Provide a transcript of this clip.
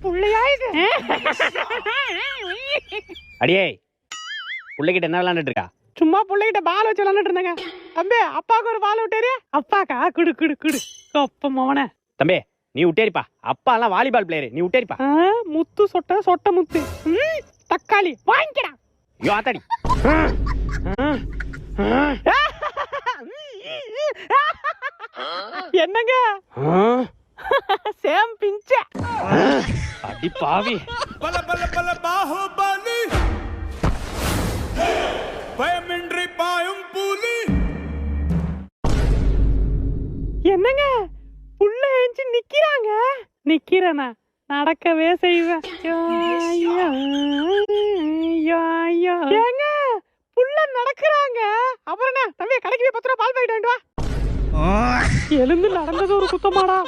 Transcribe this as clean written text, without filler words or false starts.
புள்ளையா இது? அடியே புள்ளைகிட்ட என்ன விளையாண்டுட்டு இருக்கா? சும்மா புள்ளைகிட்ட பால் வச்சு விளையாண்டுட்டு இருந்தேங்க. தம்பி அப்பாவுக்கு ஒரு பால் விட்டாரு. அப்பாக்கா குடு குடு குடு. அப்ப மவனே. தம்பி நீ விட்டேரிப்பா. அப்பா எல்லாம் வாலிபால் பிளேயர், நீ விட்டேரிப்பா. முத்து சொட்ட முத்து. தக்காளி வாங்கிக்கடா. ஐயோ ஆத்தாடி. என்னங்க சேம் பிஞ்ச அடி பாவி. பல பல பல பாஹுபலி பயமின்றி பாயும் புலி. என்னங்க புள்ள ஏஞ்சி நிக்கிறாங்க. நிக்கிறேனா நடக்கவே செய்வேன். ஏங்க புள்ள நடக்கிறாங்க. அப்புறம் என்ன தம்பி கடைக்கு போய் 10 ரூபா பால் பாக்கெட் வாங்கிட்டு வா. எழுந்து நடந்தது ஒரு குத்தமாடா.